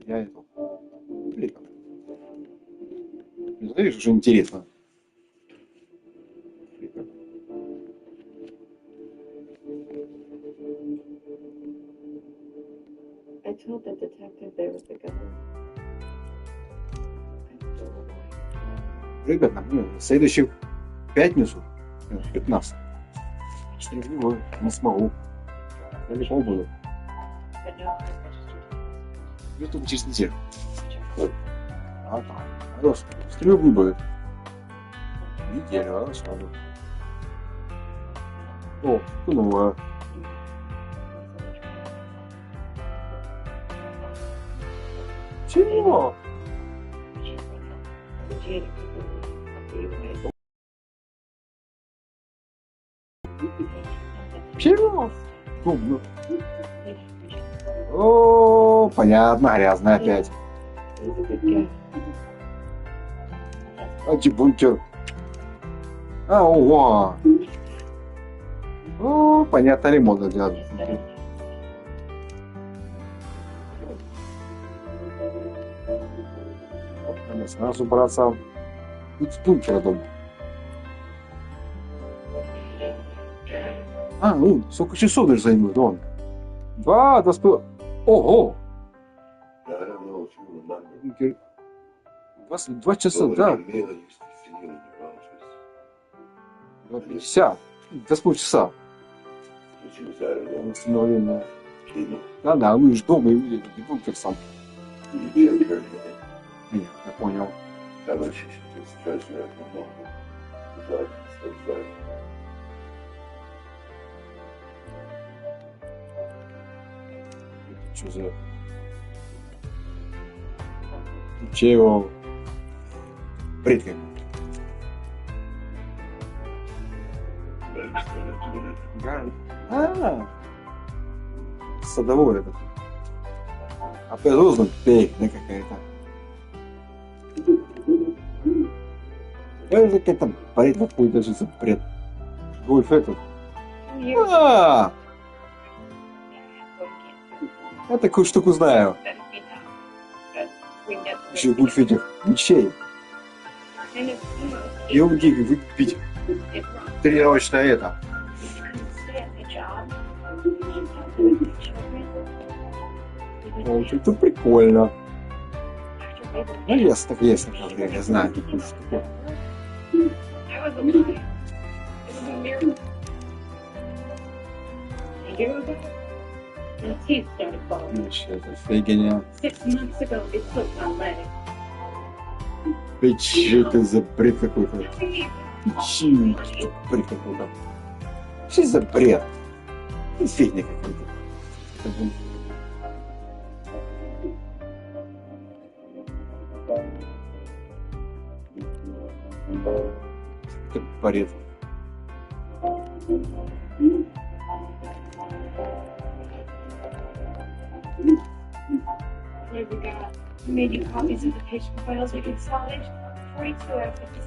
Я эту. Блин. Знаешь, что интересно? I told the detective there was a government. Ребята, в следующую пятницу, 15, не смогу. Далеко буду. But no one's registered. Я только через неделю. А там, хорошо. Стрёмный будет. Неделю, а сразу. О, что новое? Чего? Чего? Ну, о, понятно, грязно опять. Антибункер. А, ого. О, понятно, ремонт делать. Надо сразу браться с бункера дома. А, ну, сколько часов даже займет, он? 2 Ого! 22 часа, да. 2:50. 2,5 часа. Восстановление. Да, мы же дома и бункер сам. Нет, я понял. Что за... Чего? Бред какой-то. Садовой этот. Опять розовый пейхня какая-то. Это какая-то бред какой-то же за бред. Гольф этот. Я такую штуку знаю. Еще гульф этих мечей. И он гиг выпить. Тренировочное это. О, это прикольно. Ну, есть, так есть, я знаю. Это фигня. Что это за бред какой-то? Что бред какой-то? Что за бред? Фигня какой-то. Как бред.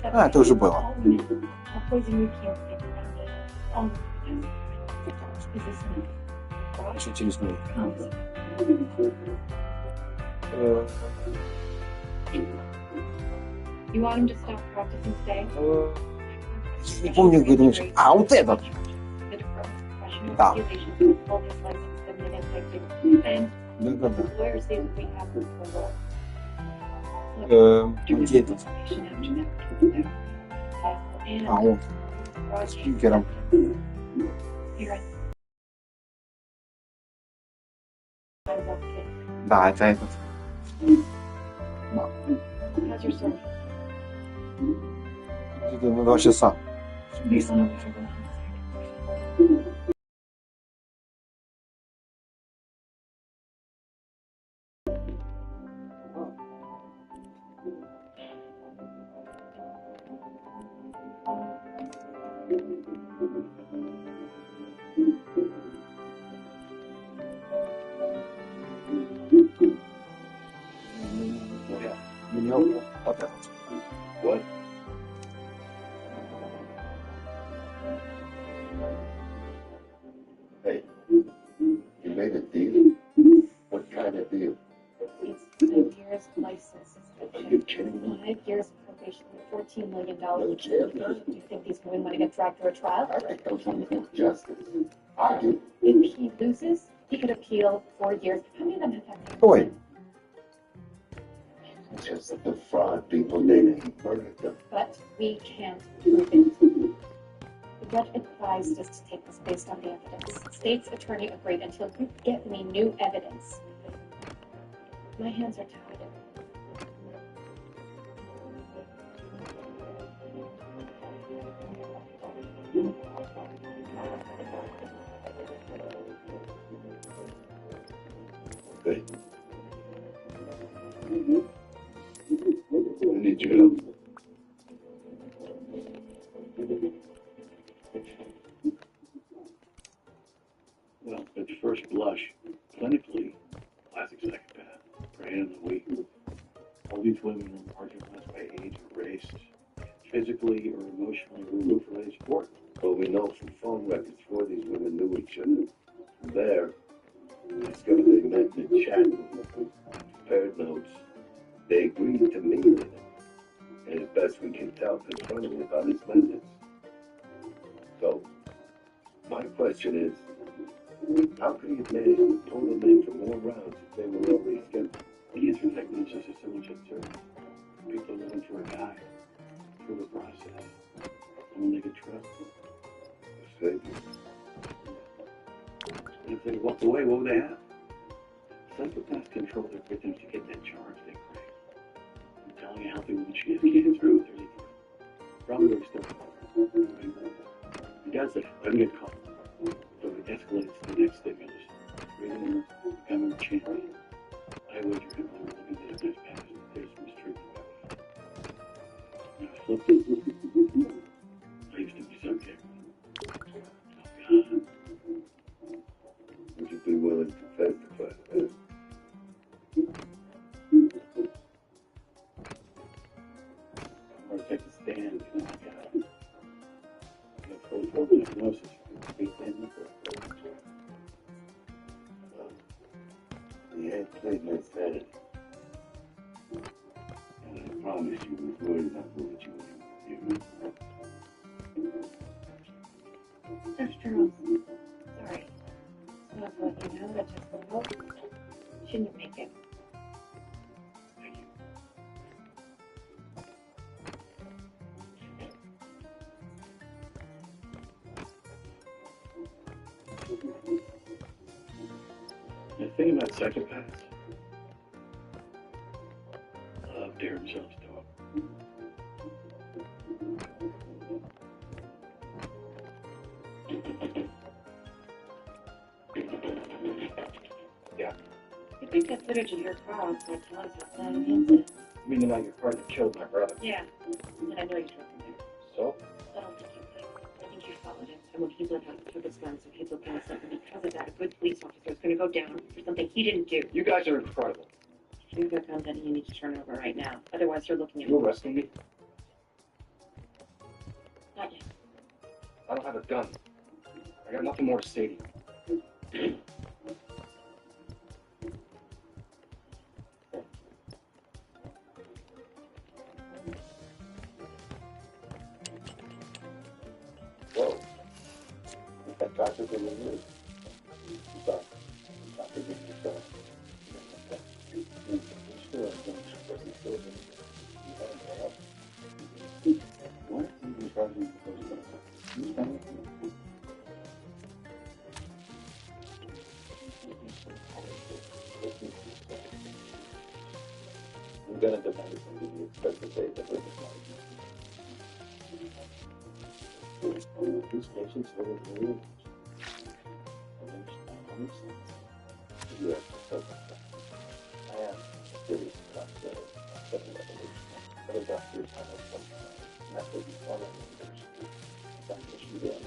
А, это уже было. Еще через минуту. Не помню, где это. А, вот этот. Да. Да. Где этот? А, он. С спикером. Да, это этот. Да. Это на 2 часа. Меня вот этот. What? Hey, you made a deal? What kind of deal? It's 5 years license Are suspension. you kidding me? 5 years of probation, $14 million. No chance. Do you think these women want to get dragged to a trial? All right, don't try to get justice. Argue. If he loses, he could appeal 4 years. How many of them have that? Boy. Just the fraud people did. He murdered them. But we can't prove it. What advised us to take this based on the evidence? State's attorney agreed until you get me new evidence. My hands are tied. Good. I need your help. Well, at first blush, clinically, classic psychopath, prey on the weak. All these women are marginalized by age or race, physically or emotionally removed from any support. But we know from phone records 4 of these women knew each other. From there, we discovered they met in a chat room, prepared notes. They agreed to meet with him, and as best we can tell, confronted him about his methods. So, my question is, how could he have managed to pull them in for more rounds if they were already scheduled? The answer techniques is so much uncertainty. People are looking for a guide through the process. Someone they could trust. Savior. And if they walked away, what would they have? Psychopaths control their victims to get that charge they crave. I'm telling you, a healthy woman she has cancer with her. Probably very still. He does it. Doesn't get caught. So it escalates to the next stimulus. Breathing her, becoming a champion. I wager him when we're looking at this past. There's mistreatment. Now flip it. I used to be subject. Oh God. Would you be willing to testify to that? Or take a stand, you know, I got a full diagnosis. He had played my sanity. And I promise you, was worried about what you would do. Dr. Charles, sorry. Just want to let you know that just for hope, shouldn't make it. Thank you. The thing about psychopaths, love tear themselves to up. Yeah. I think that footage of your car outside tells us that incident. Meaning about your partner killed my brother. Yeah, and I know you drove him there. So? I don't think you did. I think you followed him. And when he went out, he took his gun, so he's looking at something. Because of that, a good police officer is going to go down for something he didn't do. You guys are incredible. If you've got guns, you need to turn it over right now. Otherwise, you're looking at You arresting me? Not yet. I don't have a gun. I got nothing more to say to you. Whoa. That doctor's in the news. Sorry. Doctor didn't show. What? He was running I'm gonna demand something you expect to say that was not. These patients live in real. Yes, I am serious about the revolution. But I got through time of some method of university. That was really on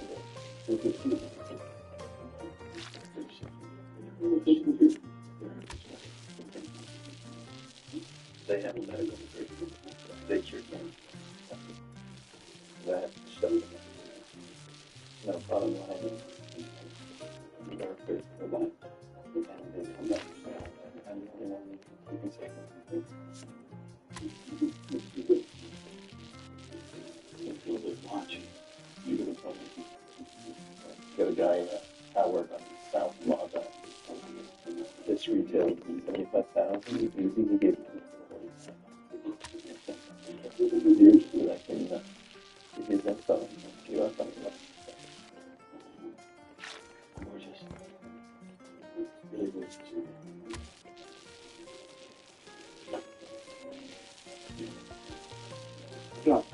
they have a medical degree. They cure them. That stuff. No, bottom line is, you are fit for life. And they come back and Watching. Got a guy Howard on South Plaza. This retail $75,000. Easy to give you. I can give you that phone. You are something like gorgeous. Really gorgeous. Go.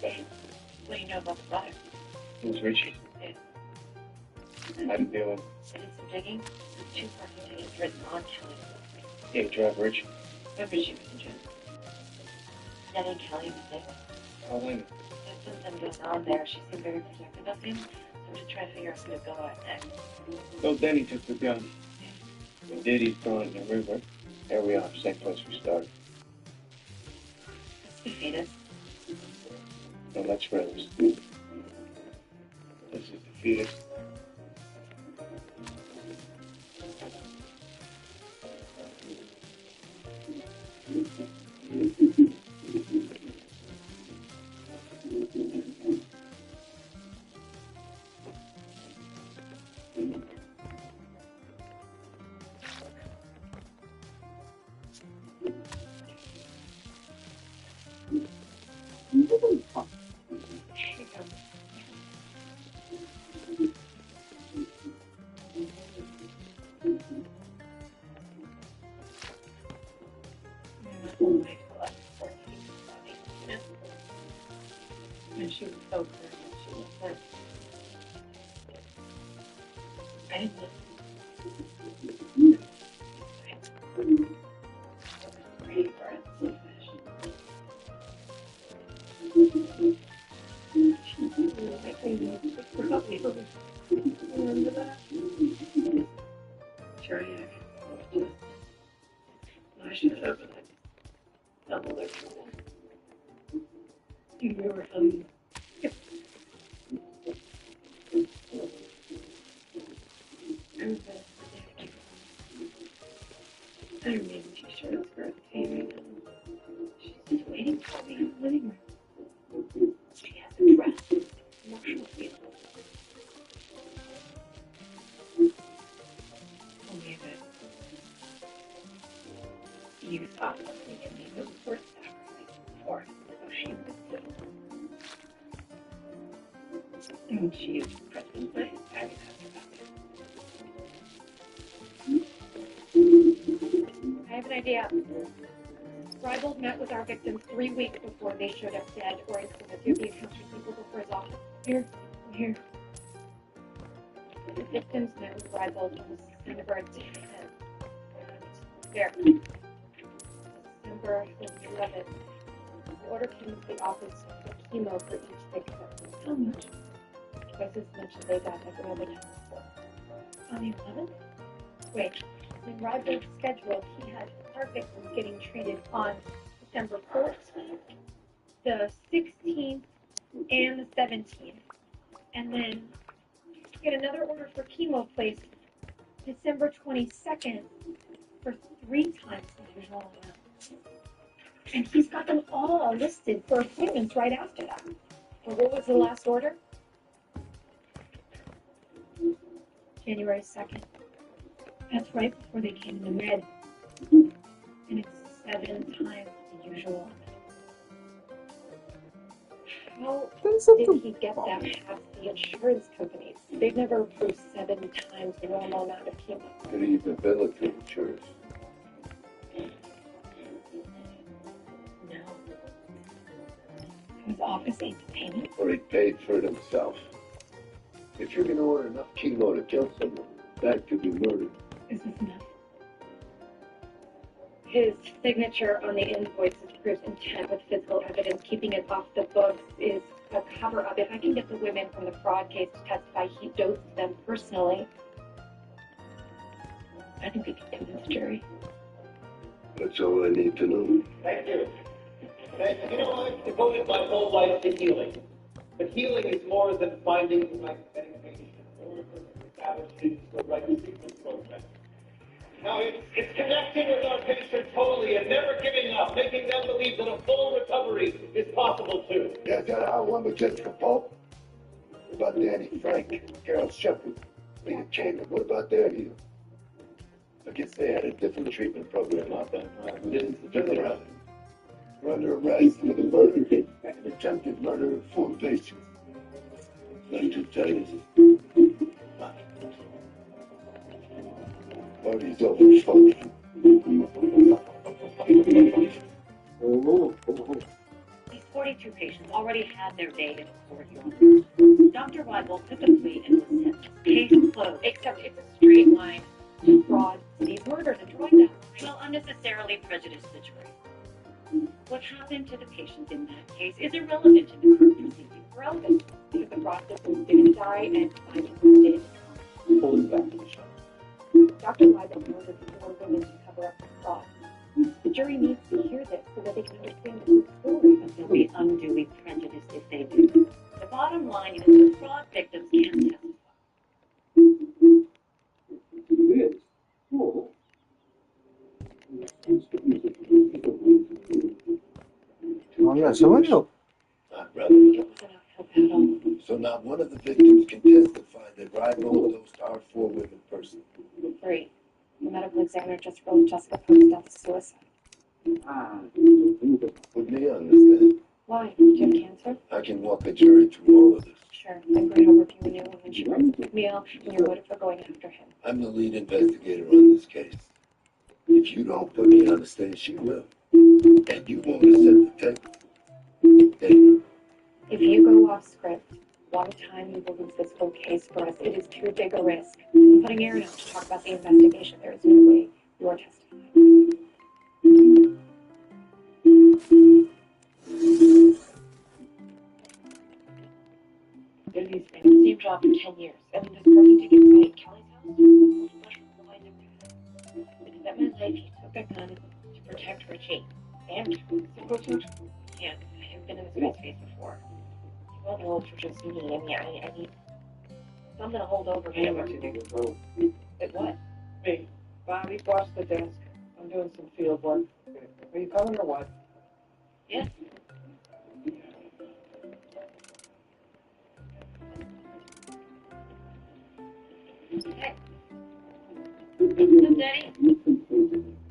Hey. What do you know about the fire? Who's Richie? Yeah. How do you feel? I did some digging. There's 2 parking tickets written on Kelly. Yeah, drive Richie. Remember she was in jail. Ned and Kelly was there. How late? There's something going on there. She seemed very protective of him. So we're just trying to figure out who's going to go out next. So Denny took the gun. When Diddy's thrown it in the river, there we are, same place we started. Let's defeat us. No, let's friends. This is the fetus. And she was so clear that she was like, I didn't know. Pretty for a fish. She was like crazy. Remember that? Sure, yeah. I should have been like, double their trouble. You remember how you I remember t-shirts for a TV. She's just waiting for me in the living room. She has a dress. Emotional feelings. Tell me that you thought something in me that was worth sacrificing for, so she would do. And she is president by his daddy after that. I have an idea. Ribald met with our victims 3 weeks before they showed up dead or in coma through the accounts receivable for his office. Here. The victims met with Ribald on December 10th. There. December 11th. The order came to the office for chemo for each victim. How much? Twice as much as they got every other time before. On the 11th? Wait. In Ribald's schedule, he had our victims getting treated on December 14th, the 16th, and the 17th. And then he had another order for chemo placed December 22nd for 3 times the usual amount. And he's got them all listed for appointments right after that. Well, what was the last order? January 2nd. That's right before they came into med. And it's 7 times the usual. How did he get that past the insurance companies? They've never approved 7 times the normal amount of chemo. Could he even bill it to insurance? No. His office ain't the payment. Or he paid for it himself? If you're going to order enough chemo to kill someone, that could be murder. Is this enough? His signature on the invoices proves intent with physical evidence. Keeping it off the books is a cover-up. If I can get the women from the fraud case to testify he dosed them personally, I think we can convince the jury. That's all I need to know. Thank you. You know, I've devoted my whole life to healing. But healing is more than finding the right medication or establishing the right treatment program. Now, it's connecting with our patient totally and never giving up, making them believe that a full recovery is possible too. That's not how one with Jessica Pope. What about Danny Frank, Carol Shepard, Leah Chamber? What about their heal? I guess they had a different treatment program out there. This is the different route. We're under arrest for the murder and attempted murder of 4 patients. Not too tight. Party's over, folks. These 42 patients already had their day in court. Dr. Weibel took a plea and was sentenced. Case closed. Except it's a straight line to fraud, these murders, and drawing that will unnecessarily prejudice the jury. What happened to the patients in that case is irrelevant to the current proceeding. Relevant because the processes didn't die and findings did. Hold it back to the shot. Dr. Weibel murdered 4 women to cover up the fraud. The jury needs to hear this so that they can understand the true story. But they'll be unduly prejudiced if they do. The bottom line is the fraud victims can't testify. Not relevant. So not one of the victims can testify that Rival dosed our 4 women personally. Great. The medical examiner just wrote Jessica Pope's death as suicide. Put me on this then. Why? Do you have cancer? I can walk the jury through all of this. Sure. I'm going to review your new insurance with Neil and your motive for going after him. I'm the lead investigator on this case. If you don't put me on the stand, she will. And you want to set the table. Then If you go off script, one time you will lose this whole case for us. It is too big a risk. I'm putting Aaron out to talk about the investigation. There is no way you are testifying. He's been in the same job for 10 years. And this parking ticket by Kelly's house was much more than that. Because at my life, he took a gun to protect Richie. And yeah, I haven't been in this guy's face before. You won't know if you're just me. I mean, I need something to hold over him. What you need to know? But what? Me. Bobby, watch the desk. I'm doing some field work. Are you coming or what? Yeah. Hey. What's up, Daddy?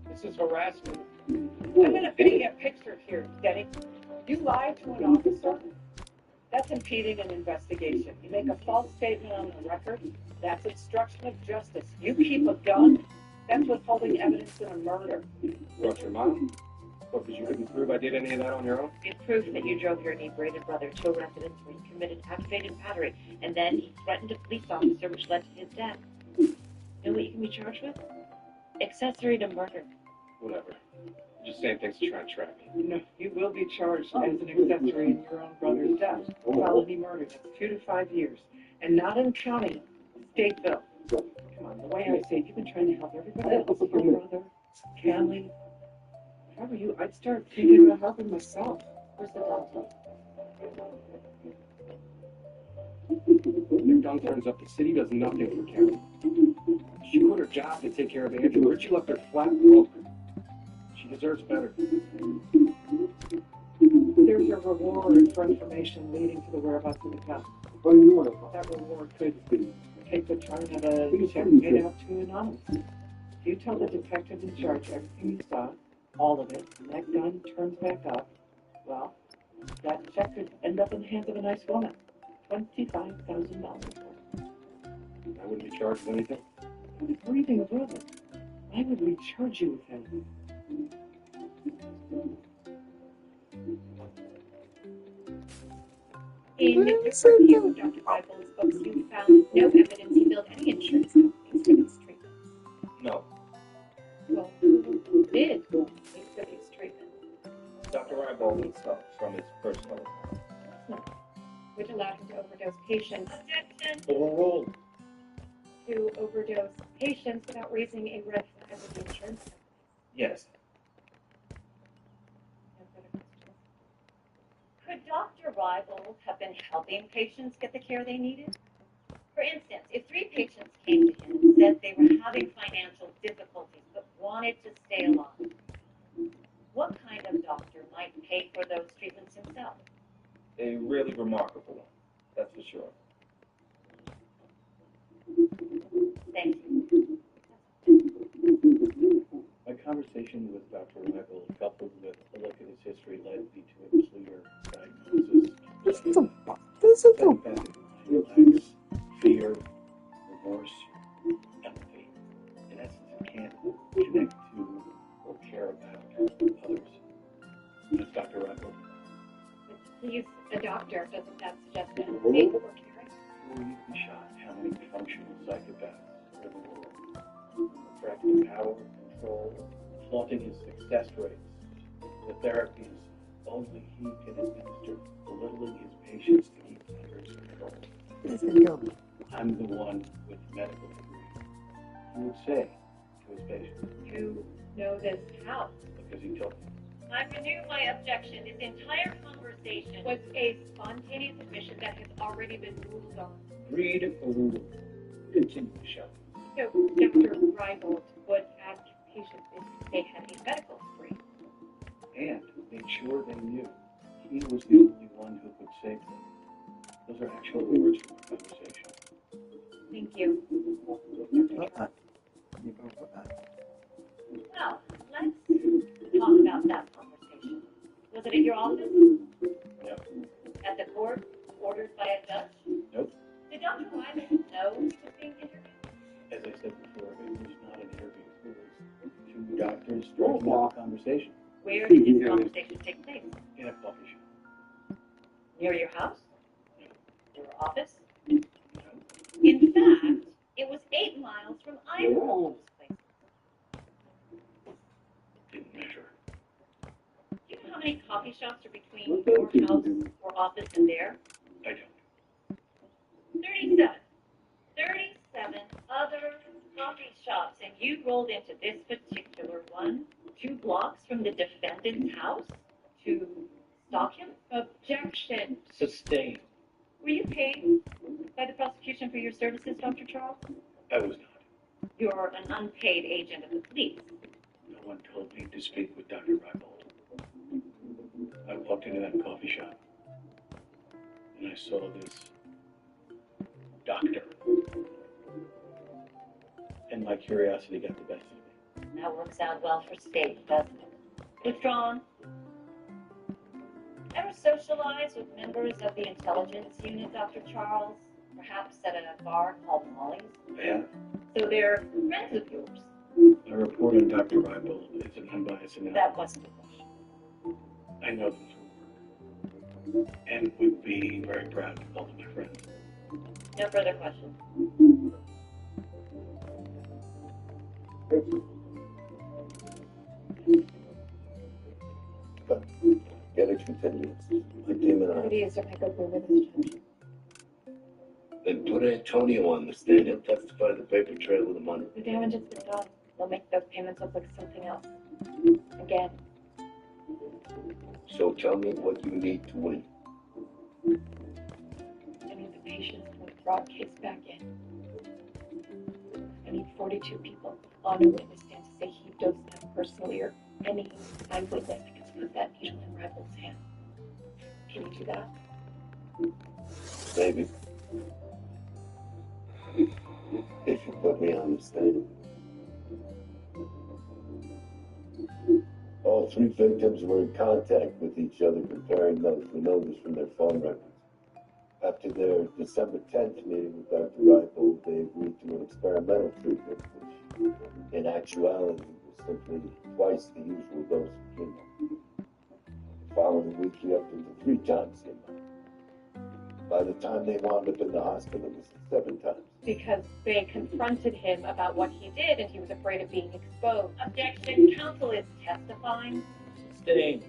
This is harassment. I'm gonna paint a picture here, Denny. You lied to an officer. That's impeding an investigation. You make a false statement on the record. That's obstruction of justice. You keep a gun. That's withholding evidence in a murder. Brought your mom? What, because you couldn't prove I did any of that on your own? It proved that you drove your inebriated brother to a residence where you committed aggravated battery, and then he threatened a police officer, which led to his death. You know what you can be charged with? Accessory to murder. Whatever. Just saying things to try and trap me. No, you will be charged as an accessory in your own brother's death. Felony murder. That's 2 to 5 years. And not in county, Stateville. Come on, the way I say it, you've been trying to help everybody else. Your brother, Callie. If I were you, I'd start thinking about helping myself. Where's the doctor? Your gun turns up, the city does nothing for Carol. She quit her job to take care of Andrew. Richie left her flat broke. She deserves better. There's a reward for information leading to the whereabouts of the gun. That reward could take the turn of a check paid out to anonymous. If you tell the detective in charge everything you saw, all of it, and that gun turns back up, well, that check could end up in the hands of a nice woman. $25,000. I wouldn't be charged with anything. What a breathing brother. Why would we charge you with anything? In your review of Dr. Weibel's books, you found no evidence he billed any insurance companies for these treatments. No. Well, who did for these treatments? Dr. Rybald needs stuff from his personal account. Which allowed him to overdose patients. Objection! Overruled. To overdose patients without raising a red flag with the insurance company. Yes. No further questions. Could Dr. Weibel have been helping patients get the care they needed? For instance, if 3 patients came to him and said they were having financial difficulties but wanted to stay alive, what kind of doctor might pay for those treatments himself? A really remarkable one, that's for sure. Thank you. My conversation with Dr. Michael, coupled with a look at his history, led me to a clear diagnosis. This is a Psychopathic lacks fear, remorse, empathy. In essence, it can't connect to or care about others. That's Dr. Michael. He's a doctor. Doesn't that suggest empathy or caring? Well, you'd be shocked how many functional psychopaths are in the world. Attracting power, control, flaunting his success rates. The therapies only he can administer, belittling his patients to keep them under his control. I'm the one with medical degree. He would say to his patients, You know this how? because he told me. I renew my objection. This entire conversation Was a spontaneous admission that has already been ruled on. Read overruled. Continue to show. So Dr. Reibold would ask patients if they had a medical degree. And made sure they knew he was the only one who could save them. Those are actual words from our conversation. Thank you. Well, let's talk about that conversation. Was it at your office? No. At the court? Ordered by a judge? Nope. Did Dr. Wyman know he was being interviewed? As I said before, it was not an interview. It was 2 doctors striking up a conversation Where did this conversation take place? in a coffee shop. Near your house? Your office? No. In fact, it was 8 miles from either of those places. Didn't measure. Do you know how many coffee shops are between your house or office and there? I don't. 37. 37 other coffee shops, and you rolled into this particular one 2 blocks from the defendant's house to stalk him? Objection. Sustained. Were you paid by the prosecution for your services, Dr. Charles? I was not. You're an unpaid agent of the police. No one told me to speak with Dr. Reibold. I walked into that coffee shop and I saw this doctor. And my curiosity got the best of me. That works out well for state, doesn't it? Withdrawn. Ever socialize with members of the intelligence unit, Dr. Charles? Perhaps at a bar called Molly's? Yeah. So they're friends of yours. A report on Dr. Reibold is an unbiased analysis. That wasn't the question. I know them from work. And would be very proud to call them my friends. No further questions. Get a continuance. My team and I. It is to make a move with this judge. Then put Antonio on the stand. He'll testify to the paper trail of the money. The damage has been done. They'll make those payments look like something else. Again. So tell me what you need to win. I need the patients from the fraud case back in. I need 42 people on a witness stand to say he dosed them personally or any eyewitness that can put that needle in Rival's hand. Can you do that? Maybe. If you put me on the stand. All 3 victims were in contact with each other, comparing notes. We know this from their phone records. After their December 10th meeting with Dr. Reibold, they agreed to an experimental treatment, which in actuality was simply twice the usual dose of chemo. The following week, he upped it to 3 times the amount. By the time they wound up in the hospital, it was 7 times. Because they confronted him about what he did and he was afraid of being exposed. Objection. Counsel is testifying. Sustained.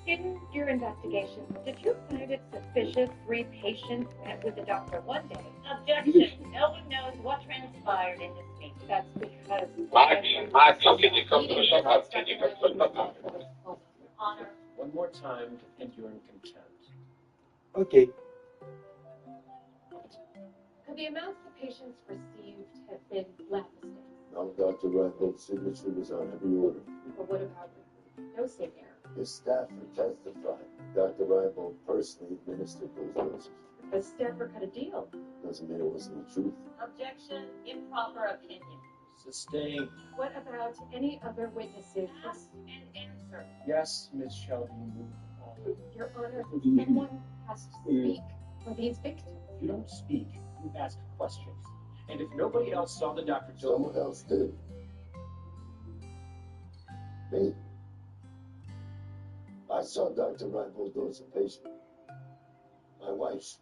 In your investigation, did you find it suspicious 3 patients met with the doctor one day? Objection. No one knows what transpired in this meeting. That's because... Max, can you come to the shop? Can you come to the shop? Honor. One more time, and you're in contempt. Okay. the amounts the patients received have been lab mistakes. No, Dr. Reinbold's signature was on every order. But what about dosing error? His staffer testified. Dr. Reinbold personally administered those doses. The staffer cut a deal. Doesn't mean it wasn't the truth. Objection, improper opinion. Sustained. What about any other witnesses? Ask and answer. Yes, Miss Shelby, move on. Your Honor, someone has to speak for these victims. You don't speak, you ask questions. And if nobody else saw the doctor do Someone else did. Me. I saw Dr. Reinbold dose a patient. My wife's.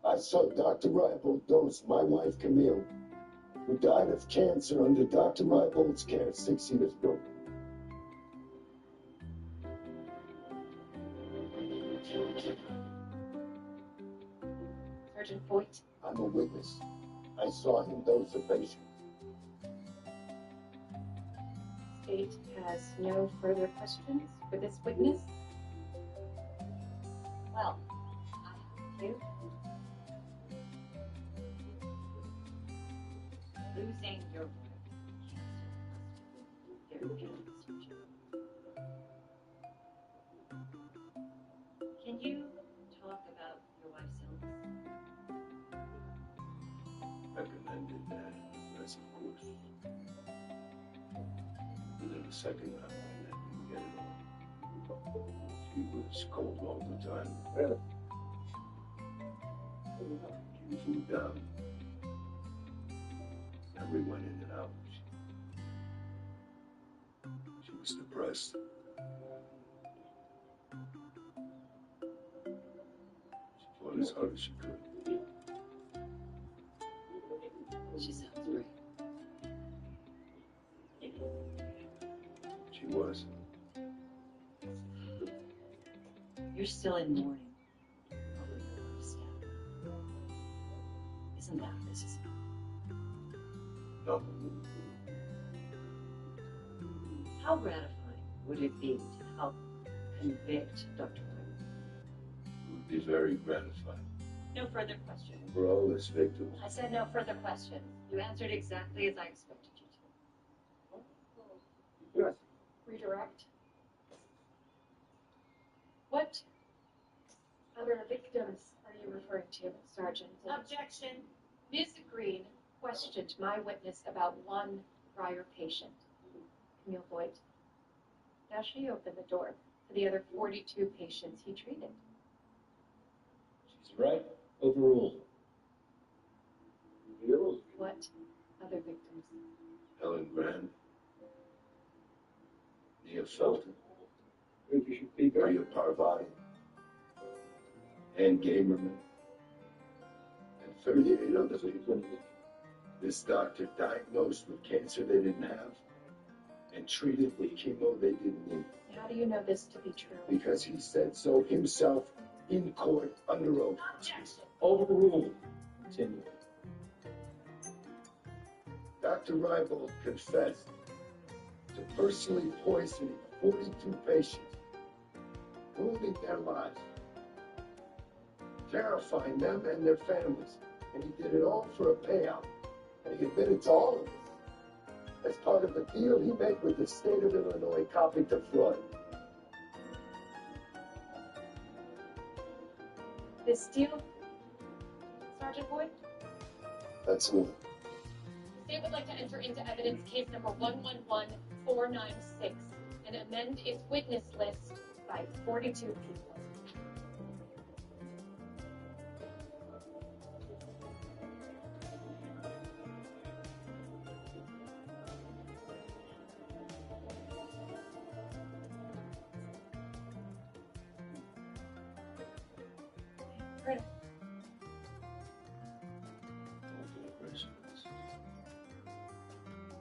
I saw Dr. Reinbold dose my wife, Camille, who died of cancer under Dr. Reinbold's care 6 years ago. Sergeant Voight, I'm a witness. I saw him dose a patient. state has no further questions for this witness. Well, I have you. Losing your wife to cancer must be very painful. Can you talk about your wife's illness? Recommended that, yes, of course. Within the second round, I didn't get it all. She was cold all the time. Keep food down. Every went in and out. She was depressed. She fought as hard as she could. She sounds great. She was. You're still in mourning over your wife's death. Isn't that this is No. How gratifying would it be to help convict Dr. White? It would be very gratifying No further questions. for all his victims. I said no further questions. You answered exactly as I expected you to. Yes. Redirect. What other victims are you referring to, Sergeant? Objection. Ms. Green questioned my witness about one prior patient, Camille Boyd. Now she opened the door for the other 42 patients he treated. She's right. Overruled. What other victims? Helen Grant, Nia Felton, If you should speak up. Maria Parvati, Ann Gamerman, and 38 other people. This doctor diagnosed with cancer they didn't have and treated with chemo they didn't need How do you know this to be true? because he said so himself in court under oath. Objection. Overruled. Continue. Dr. Reinbold confessed to personally poisoning 42 patients, ruining their lives, terrifying them and their families. And he did it all for a payout. And he admitted to all of this as part of the deal he made with the state of Illinois, copied to fraud. This deal, Sergeant Boyd? That's all. The state would like to enter into evidence case number 111496 and amend its witness list by 42 people.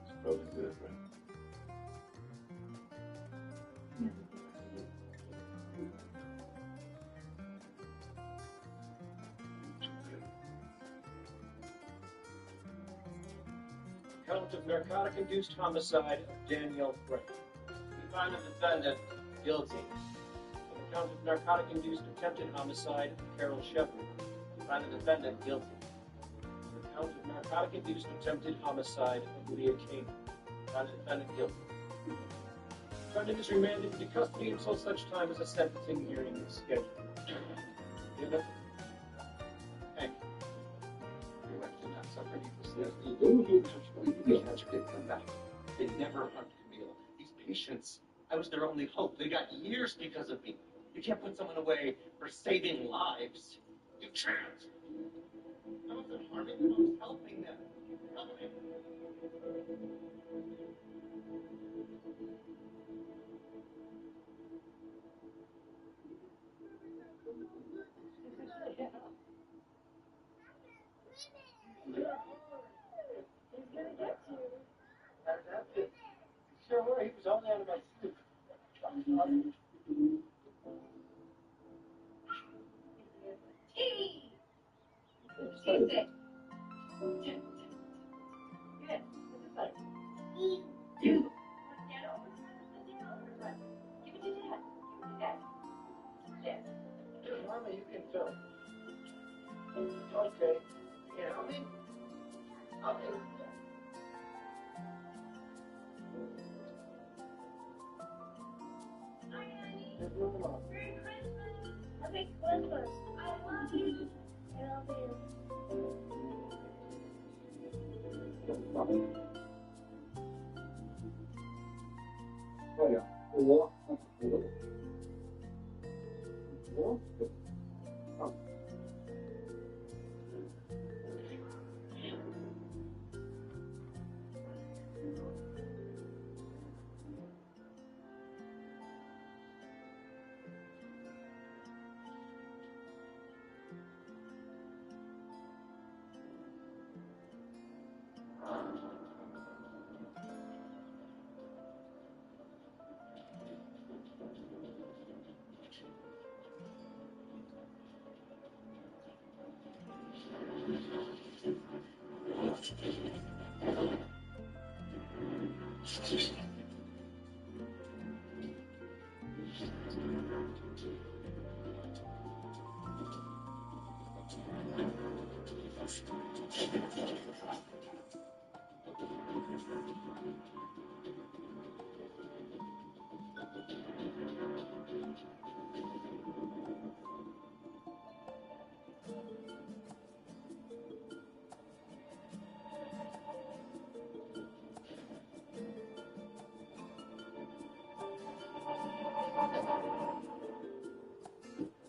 It's probably good, right? count of narcotic-induced homicide of Danielle Frank. We find the defendant guilty. On the count of narcotic-induced attempted homicide of Carol Shepard. We find the defendant guilty. counts of narcotic-induced attempted homicide of Leah Kane. Found the defendant guilty. Defendant is remanded into custody until such time as a sentencing hearing is scheduled. Give it. Thank you. Your wife did not suffer needlessly. The cancer did come back. They never harmed Camille. These patients, I was their only hope. They got years because of me. You can't put someone away for saving lives. You can't. I wasn't harming them. I was helping them. Helping. He's gonna get you. Sure were. He was only out of my sleep. Cheese it. Good. This is better. You. Get over it. Give it to Dad. Give it to Dad. Dad. Mama, you can film. Okay. You know me? Okay. Merry Christmas. Happy Christmas. I love you. I love you.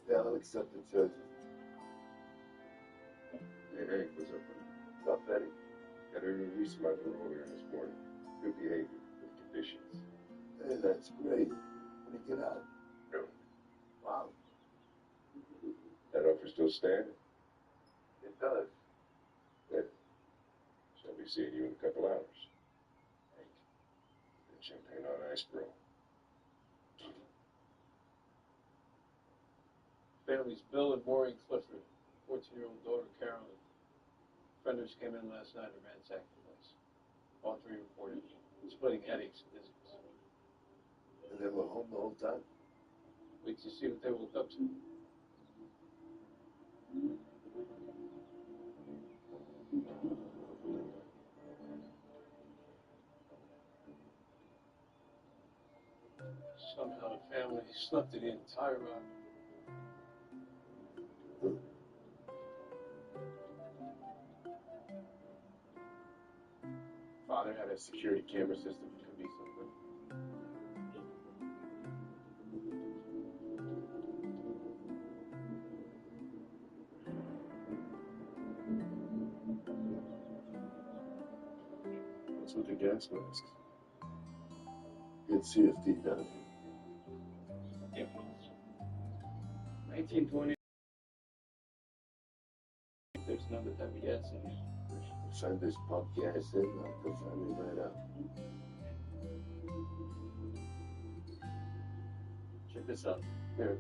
They'll accept the charges. Hey, Hank, what's up, buddy? Not Betty. Got her released my parole here this morning. Good behavior, with conditions. Hey, that's great. When you get out. No. Wow. That offer still standing? It does. Good. Shall be seeing you in a couple hours. Hank, the champagne on ice, bro. Families Bill and Maureen Clifford, 14-year-old daughter Carolyn. Offenders came in last night and ransacked the place. All three reported splitting headaches and dizziness. And they were home the whole time? Wait to see what they woke up to. Somehow the family slept through the entire ride. Father had a security camera system. It could be something. What's with the gas masks? Good CFD down Yeah. 1920. There's none but that gas in here. Offenders pump gas in, knock the family right out. Check this out. Here.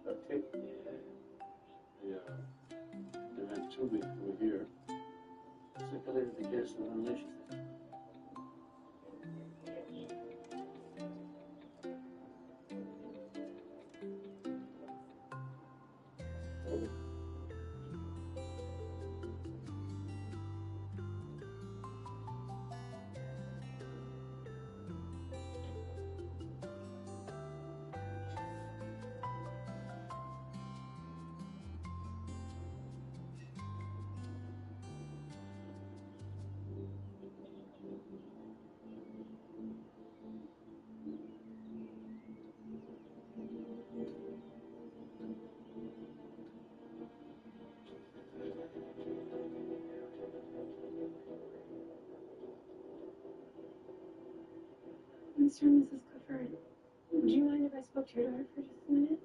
Okay. They had tubing over here. Circulated the gas in the ventilation system. Mr. and Mrs. Clifford, would you mind if I spoke to your daughter for just a minute?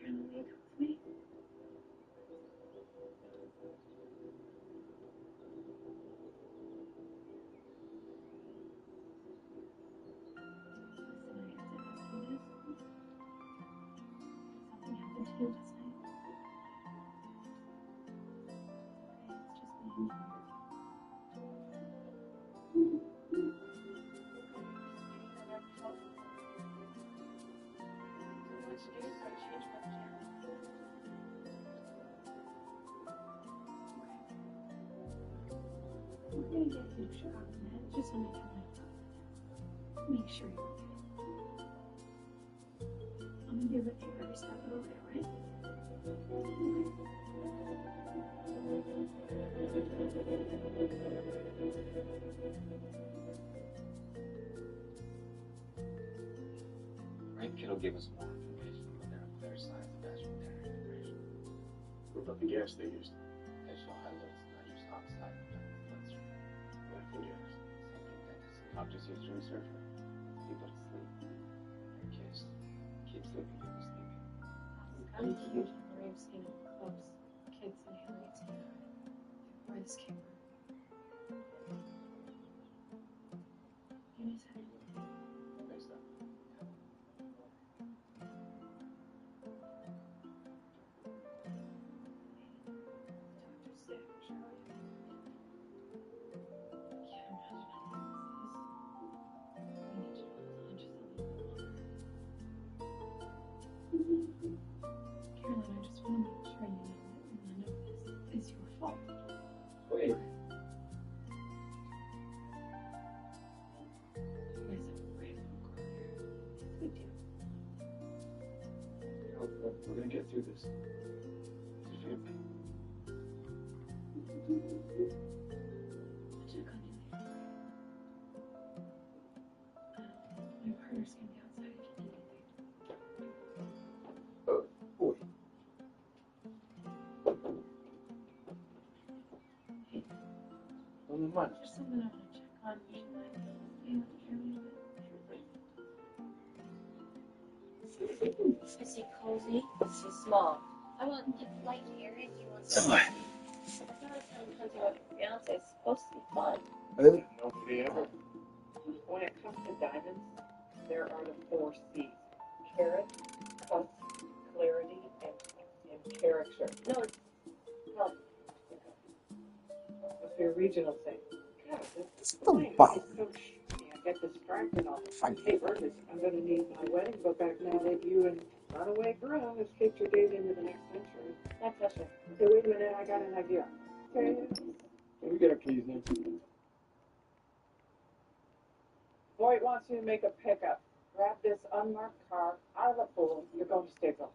Carolyn, will you come with me? We're gonna get you to Chicago, man. It's just something to make sure you're okay. I'm gonna be with you every step of the way, alright? Right, kid'll give us more information when they're on their side of the veterinary integration. What about the gas they used? They show highlights not used outside of the bloodstream. Laughing gas. Same thing dentists and doctors use during surgery. People to sleep. Your kids keep sleeping, you'll be sleeping. I'm huge on where I've seen up close. Kids inhaling cigarette. Where this came from. You need to Based on. Dr. Sick, Charlie. Can't imagine how long this is. We need to hold on just a little longer. Caroline, I just want to make sure you know that none of this is your fault. Wait. You guys have a great little girl here. We do. We're gonna get through this. It's your family. I'll check on you later. My partner's gonna be outside if you need anything. Boy. Hey, Only one. there's something I want to check on. Would you mind staying with Caroline a bit? Is he cozy? Is he small? I want light hair and you want some. I feel like I'm hunting with your fiance. It's supposed to be fun. Nobody ever. When it comes to diamonds, there are the 4 C's. Carat, cuss, clarity, and character. No, it's fun. What's your regional thing? God, It's this the plane Bible. is so shitty. I get distracted all the Fine. time. Hey, Ernest, I'm going to need my wedding book back now that you and runaway girl has kicked your date into the next century. My pleasure. Okay, wait a minute. I got an idea. Okay. We get our keys now. Boyd wants you to make a pickup. Grab this unmarked car out of the pool. You're going to Stickle.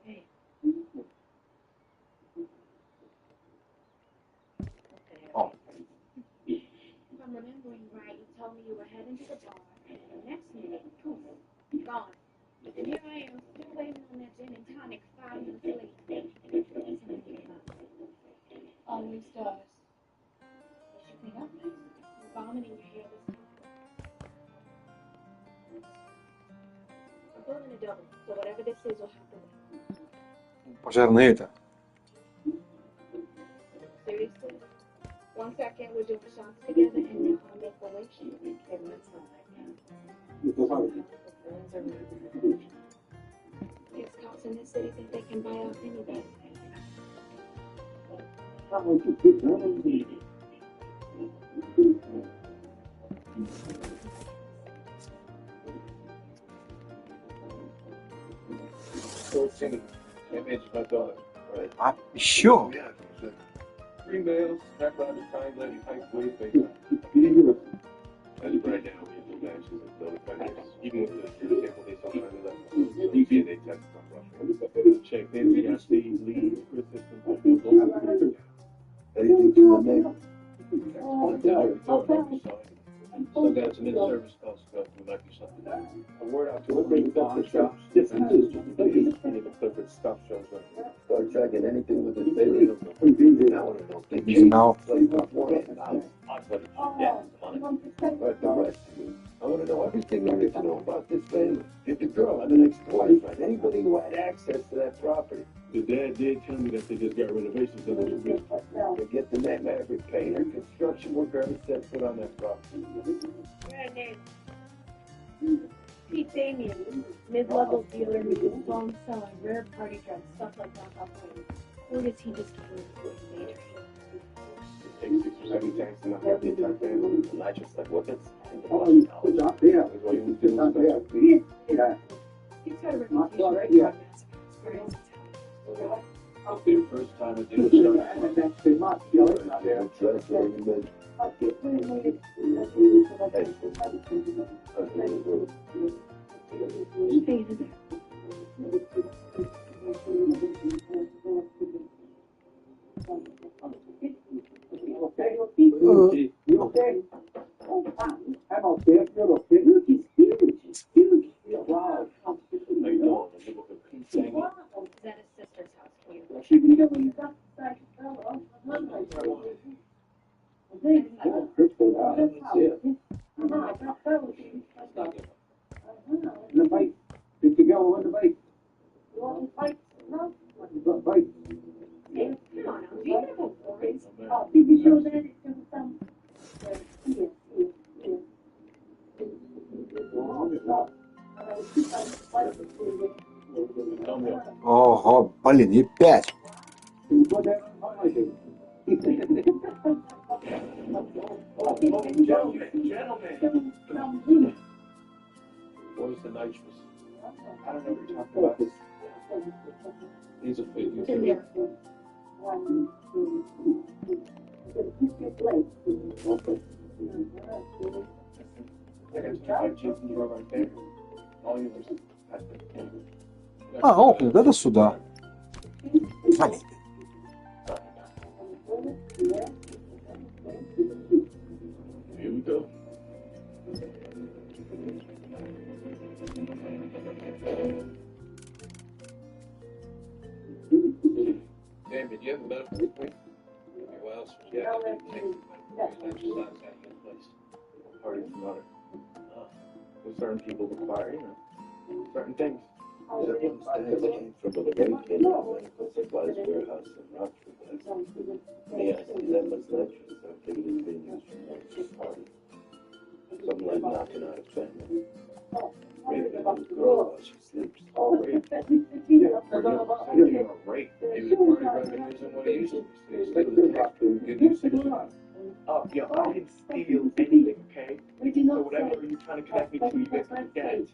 Hey. Oh. If I'm remembering right, you told me you were heading to the bar, and the next minute, poof, gone. And here I am, still waiting on that gin and tonic 5 minutes late. Always does. You should clean up nice. You're vomiting your hair this time. I'm pulling a double, so whatever this is will have to wait. Пожарный это. Seriously? 1 second, we're doing shots together, and now I'll make a wish. Okay, that's not right now. These cops in this city think they can buy off anybody. Image my daughter. Right. А еще. Yeah, it's like 3 males, strapped around the time, lady, height, weight, face. As of right now, we have no matches and no defenders. Even with the sample they sometimes left, no DNA tests on Russia. Check the NCIC lead for system. Anything to remain? Still got some in-service calls to go through. there might be something there. A word out to a big pawn shop. This is even Clifford's stuff shows up. Start tracking anything with this baby. I want to know if they changed No. the place beforehand. I'll put it down on it. But the rest of you, I want to know everything there is to know about this family. Did the girl have an ex-boyfriend? Anybody who had access to that property? The dad did tell me that they just got renovations done on the roof. They get the name of every painter, construction worker ever set foot on that property. Right name. Pete Damien, mid-level dealer who is phone selling rare party drugs, stuff like knockoff weed. Or does he just do major? Take 6 or 7 tanks and knock out the entire family. And I just like, what that's... That's why you want to do stuff. He's got a reputation for drug massacre experience. It'll be the first time I did stuff. Trust everybody. Is that his sister's house? Can you? The bike. Did you go on the bike? Bike. Did you show that it was some? Ого, блин, и 5. Gentlemen. Where's the nitrous? I don't know what you're talking about. These are fake. It's in there. I got 5 chips in the drawer right there. All yours. А, окна, да, до сюда. Блин. Here we go. Damn, did you have a medical appointment? What else was you have to take exercise out of your place? Party promoter. With certain people require, certain things. Came from a great medical supplies warehouse in Rockford. Yeah, I see that much nitrous. I'm thinking it's being used for a party. Something like knocking out a family. Raping a little girl while she sleeps. Rape. Yeah, rape. Maybe the party revenue isn't what it used to be. So good usage. Oh, yo, I didn't steal anything, okay? So whatever you're trying to connect me to, you guys can forget it.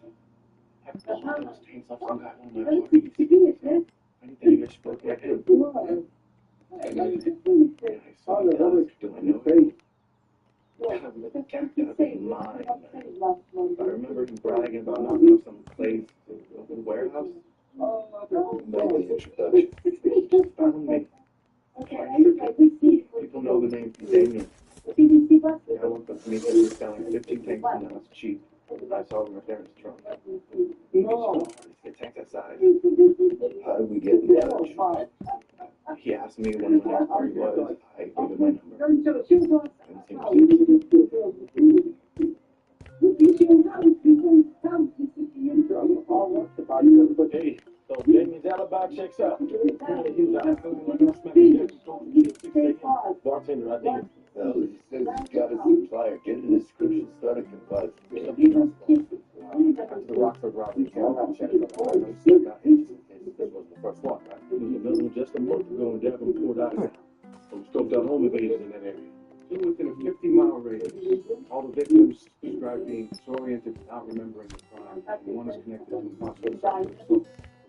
I pulled those stains off some guy on my body. Anything you guys spoke at him. I saw the dogs. Do I know him? Kind of with the cat out of his mind, man. I remember him bragging about knocking off some place in the warehouse. Maybe introduction. Just found me. People know the name Damien. I worked up to me because he was selling 15 tanks and now it's cheap. I saw him right there in his trunk. Get tanks that size. How did we get in touch? He asked me when the next party was. I gave him my number. Hey, so Damien's alibi checks out. Bartender, I think. Well, he says he's got a supplier. Get a description, start a composite. After the Rockford robbery, Cal checked out. This was the first one, right? There was another one just a month ago in Davenport, Iowa. We scoped out home invaders in that area. Within a 50-mile radius, all the victims described being disoriented, not remembering the crime. And one is connected to a hospital.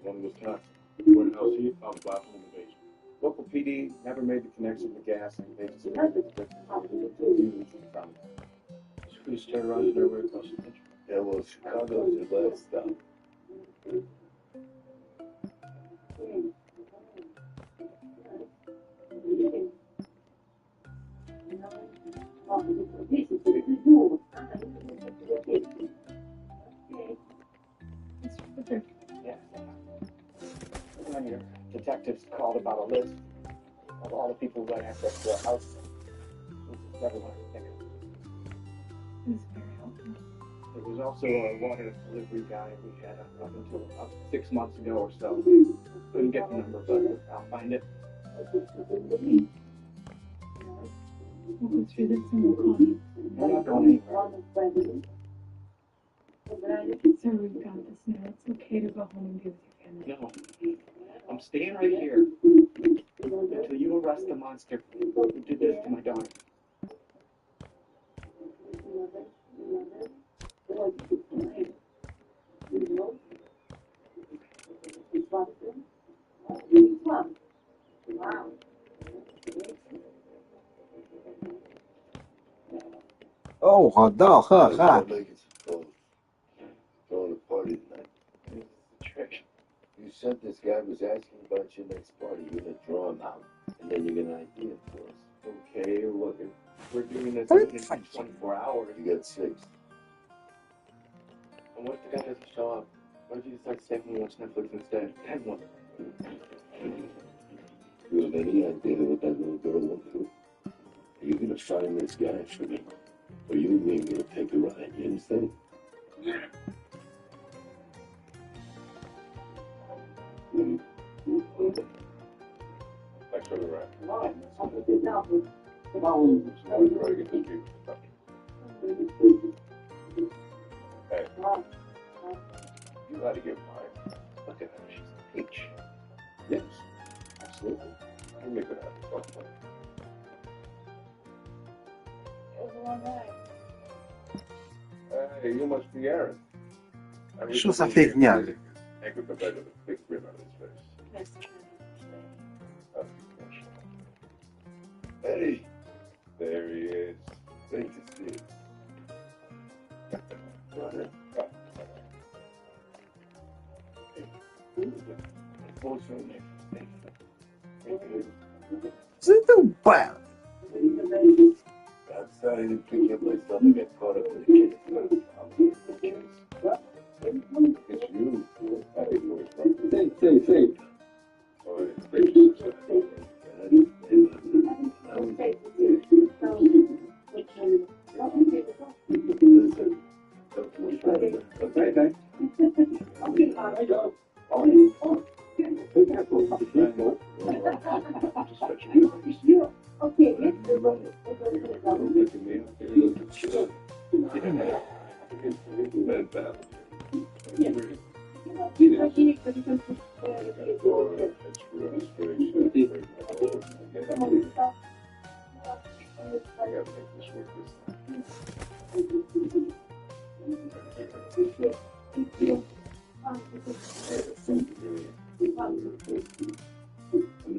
One was Wisconsin. Warehouse here, followed by home invasion. Local PD never made the connection to gas, and they just who's terrorizing everywhere across the country. Yeah, well, Chicago's your last stop. list of all the people who had access to our house. Never wanted to think of it. It was very helpful. There was also a water delivery guy we had up until about 6 months ago or so. Couldn't get the number, but I'll find it. We'll go through this and we'll call you. We're not going anywhere. Sir, we've got this now. It's okay to go home and be with your family. No. I'm staying right here until you arrest the monster who did this to my daughter. Oh, гадал, ха-ха. Throwing a party tonight. It's a trick. You said this guy was asking about your next party. You're gonna draw him out, and then you're gonna ID it for us. Okay, look, if we're doing this in 24 hours. You got 6. And what if the guy doesn't show up? What if you decide to stay home and watch Netflix instead? Then what? You have any idea what that little girl will do? Are you gonna find this guy for me? Or you and me are gonna take a ride, you understand? Thanks for the ride. Hey, you had to get mine. Look at her, she's a peach. Yes, absolutely. We'll make it happen. Don't play. It was a long ride. Hey, you must be Aaron. Что за фигня? Hank with the bed with a big grin on his face. Nice to meet Eddie, There he is. great to see you. Brother. Задолбал. I'm sorry to pick up myself and get caught up in the kids. It's you. I think you were from. Say. Oh, it's great.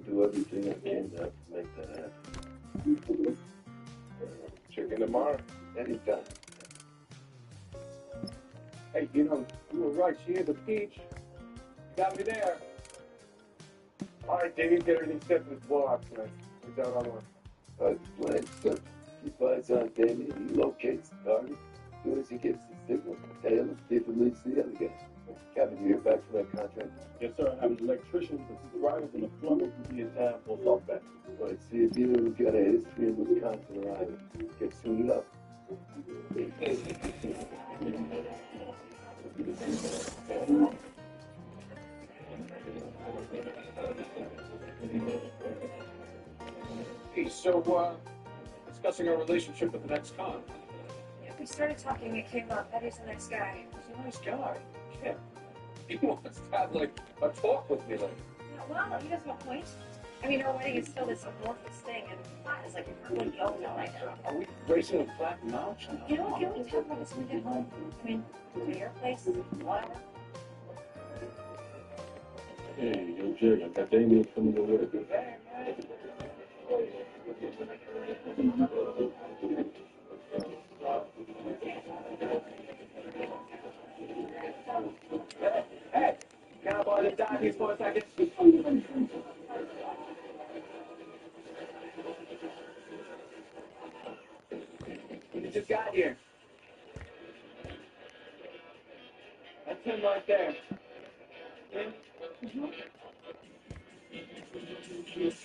Do everything I can to make that happen. Check in tomorrow. Anytime. Hey, you know, you were right. She is a peach. You got me there. All right, Dave, get everything set for this blowout tonight. He's out on one. The plan stuff. He finds out Damien, he locates the target. As soon as he gets the signal, tell him see if it leads to the other guy. Kevin, you hear back from that contract? Yes, sir. I have an electrician, the drivers, and the plumber will be in town for a talk back. All right, see if either of them got a history in Wisconsin or Iowa. Get suited up. Hey, so, discussing our relationship with the next con. Yeah, we started talking, it came up. Eddie's the next guy. He's a nice guy. Shit. He wants to have, like, a talk with me, like. Yeah, well, he has no point. I mean, our wedding is still this amorphous thing, and it's like we're really going on right now. Are we racing a flat notch now? You know, can we talk about this when we get home? I mean, to your place, whatever. Hey, yo, Jay, I got Damien coming to work. Hey, can I borrow the diamonds for a second? You just got here. That's him right there. Him? Guys,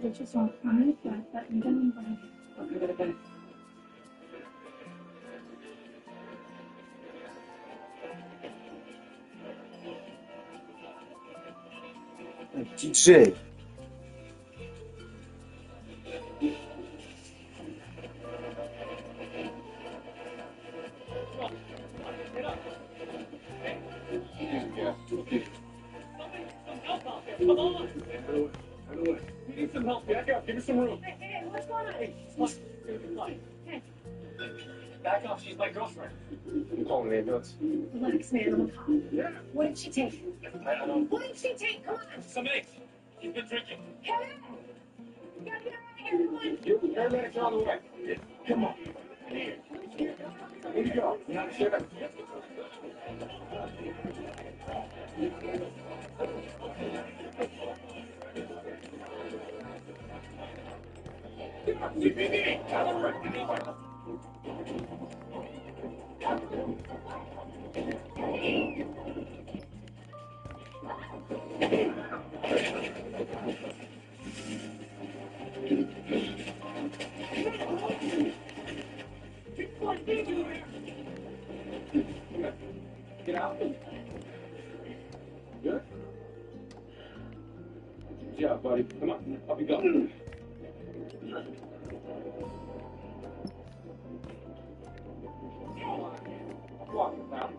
it's just all fine, but you don't even Okay. DJ. Come on! We need some help. Back up. Give her some room. Hey, what's going on? Hey, what's Hey. Back off. She's my girlfriend. I'm calling the ambulance. Relax, man. I'm a cop. Yeah. What did she take? I don't. What did she take? Come on. Some eggs. She's been drinking. Hey! You gotta get out of here. Come on. You paramedics are on the way. Yeah. Come on. Here you go. You're not sure. CPD. Get out. Good? Good job, buddy. Come on. Up you go. Walk it now.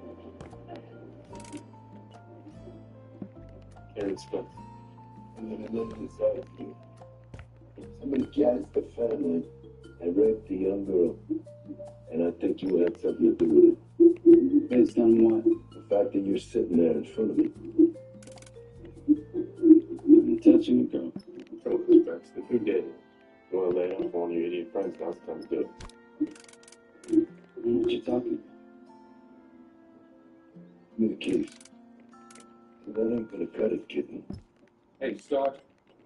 Can't stop. I'm gonna live inside of you. Somebody gassed the family and raped the young girl. And I think you had something to do with it. Based on what? The fact that you're sitting there in front of me. You're touching a girl. From perspective, who did it? You wanna lay off on your idiot friends? Now's the time to do it. What you talking? Give me the keys. That ain't gonna cut it, kitten. Hey, Stark.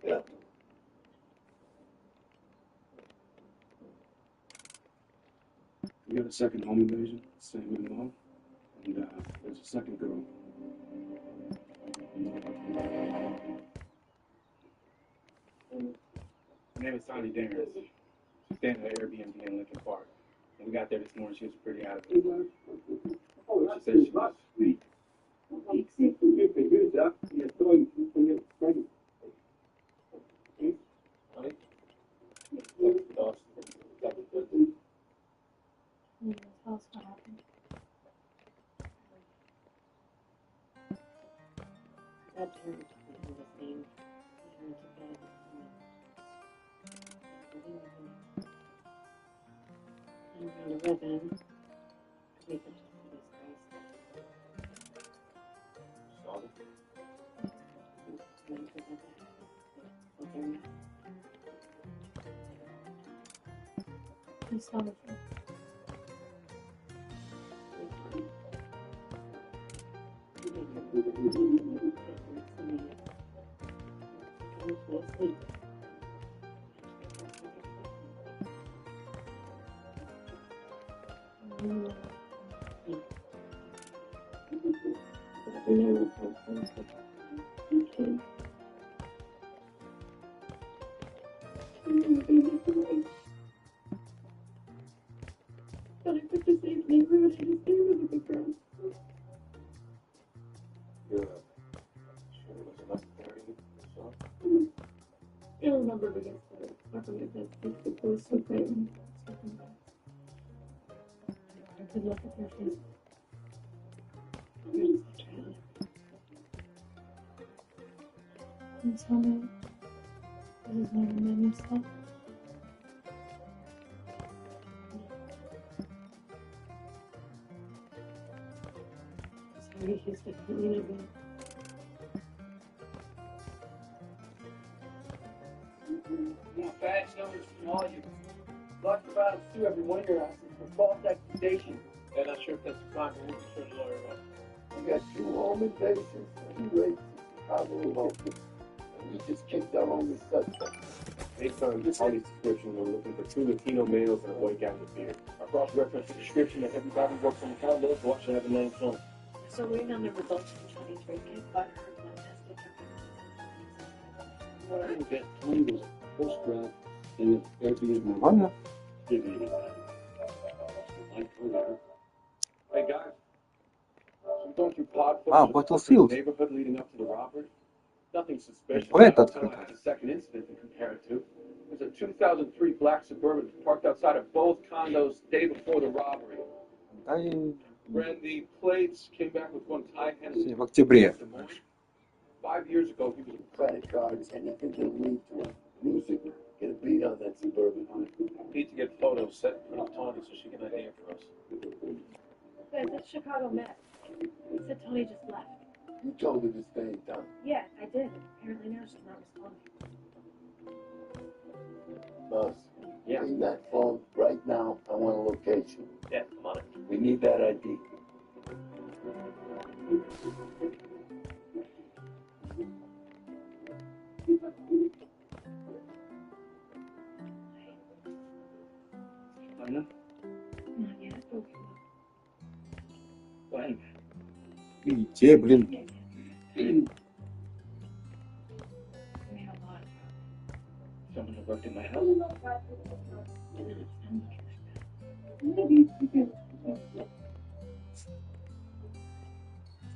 Yeah. You got a second home invasion, same in law, and there's a second girl. Her name is Sonny Darren. She's staying at an Airbnb in Lincoln Park. When we got there this morning, she was pretty out of it. She said she was sweet. Can you tell us what happened? That turned into the same. He turned to bed. And around 11, we could just see these guys. Went to the back with their mouth. You saw the thing. But I put the same neighborhood, I just stayed with the girl. I don't remember if it gets better. The clothes so great when it's looking back. I could look at their faces. You're just a child. Can you tell me this is never made me stop? Sorry, he's the community. Badge numbers from all you. Locked about and sue every one of your asses for false accusation. Yeah, not sure if that's a crime, but we'll be sure to lawyer up. You got 2 home invasions, 2 rapes, Chicago alone. And we just kicked our only suspect. Based on Tony's description, we're looking for 2 Latino males and a white guy with a beard. I cross-referenced the description that everybody works in the condo, so I should have a name shown. So waiting on the results from Tony's rape kit, but her blood test detected. Well, I didn't get Tony was a post-grad in Airbnb. Нормально? Didn't even matter. Like her there. Hey, guys. I'm going through pod А, footage of the Battlefield. neighborhood leading up to the robbery. Nothing suspicious Поэт until I открыто. had the second incident to compare it to. There's a 2003 black Suburban parked outside of both condos the day before the robbery. Да и Ran the plates, came back with one tag and в октябре. 5 years ago, he was Credit cards, anything that lead to it. Music, get a beat on that Suburban. Need to get photos set in front of Tony so she can ID it for us. Guys, that's Chicago Met. He said Tony just left. You told her to stay in town. Yeah, I did. Apparently now she's not responding. Boss, Yeah. bring that phone right now. I want a location. Yeah, I'm on it. We need that ID. Ладно? Not yet, but we will. When? Где, блин? We made a lot of Someone who worked in my house? Didn't sound like it like that.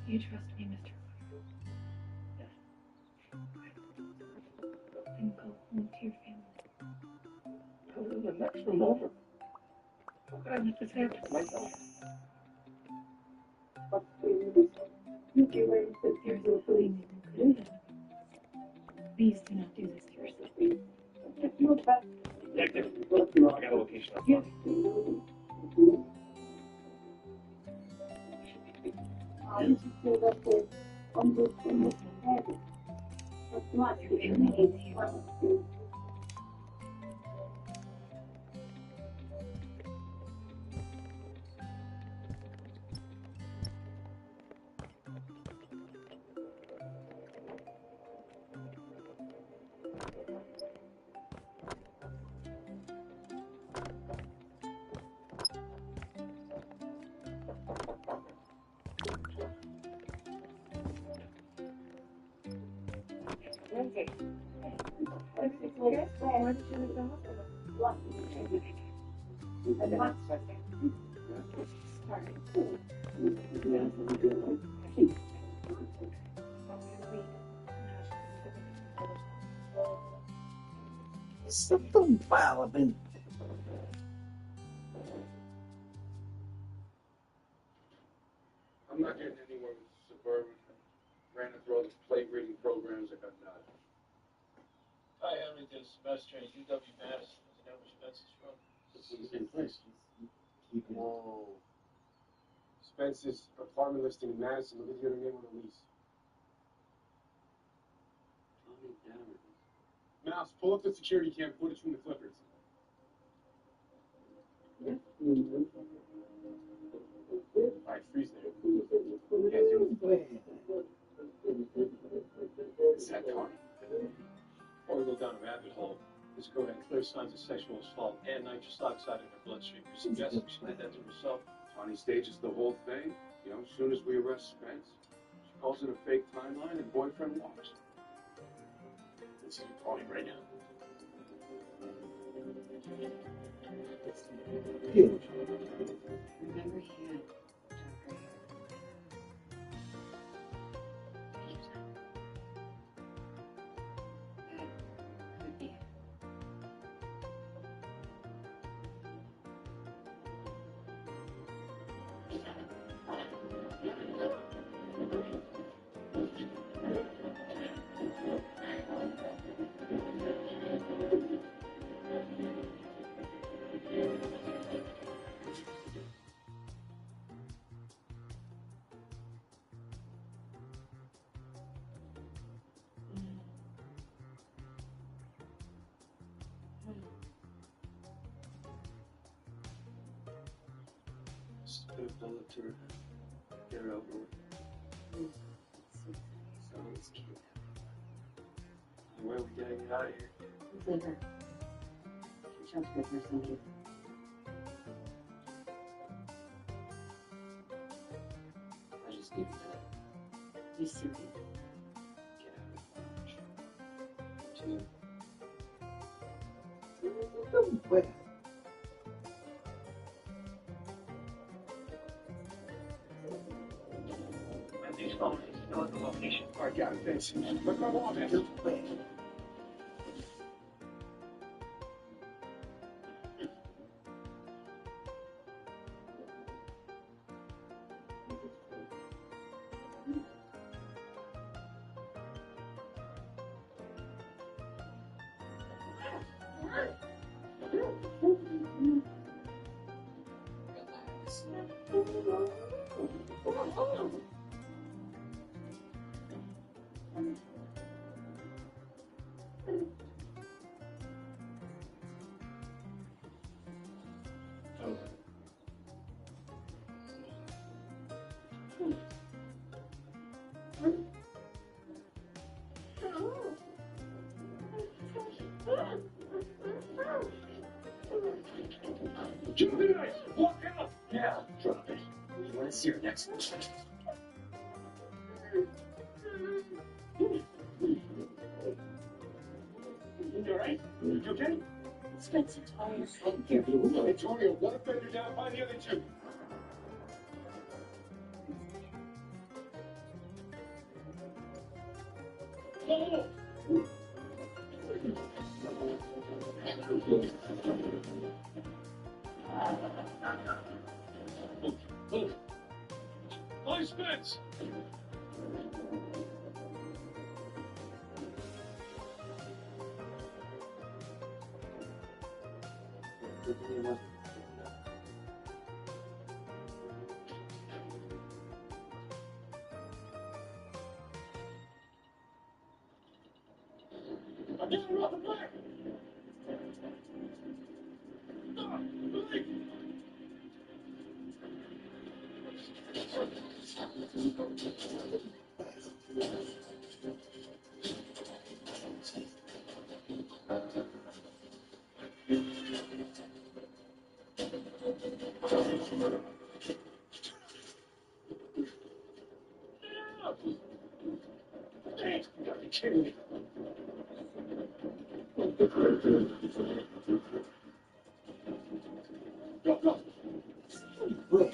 You trust me, Mr. Yes. Then go home to your family. Go to the next room over. How could I let this happen to myself? There's nothing you can do. Please do not do this to yourself. Detective, I got a location on file. Your family needs you. Lindsay. Everything's okay? Why did you leave the hospital? Max was there. Задолбала, блин. I'm not getting anywhere with Suburban. Ran it through all the plate reading programs. I got nothing. Hi, Henry did a semester at UW-Madison. Does he know where Spencer's from? It's in the same place. Whoa. Spence's apartment listing in Madison. Look at the other name on the lease. Tommy Darren. Mouse, pull up the security cam footage from the Clippers. Alright, freeze there. You guys doing Is that Tony? Before we go down a rabbit hole, this girl had clear signs of sexual assault and nitrous oxide in her bloodstream. You're suggesting she did that to herself? Tony stages the whole thing. You know, as soon as we arrest Spence, she calls it a fake timeline and boyfriend walks. This is Tony right now. Huge. Remember he had darker hair. That could be it. Just put a bullet to her. Get her over with. Sounds cute. Where are we gotta get out of here? Let's leave her. She jumped with her somebody. I just need a minute. You serious? Get out of the Where? And these phones know the location. I got it, thanks. But come on, man. Where? Jimmy, walk out! Yeah, drop it. You want to see her next? You alright? You okay? Spend some time. Victoria, one offender down, find the other two. No! Nice fence! I'm getting her off the back! Stop! Leave! Hey, you gotta be kidding me. Go, go! Where?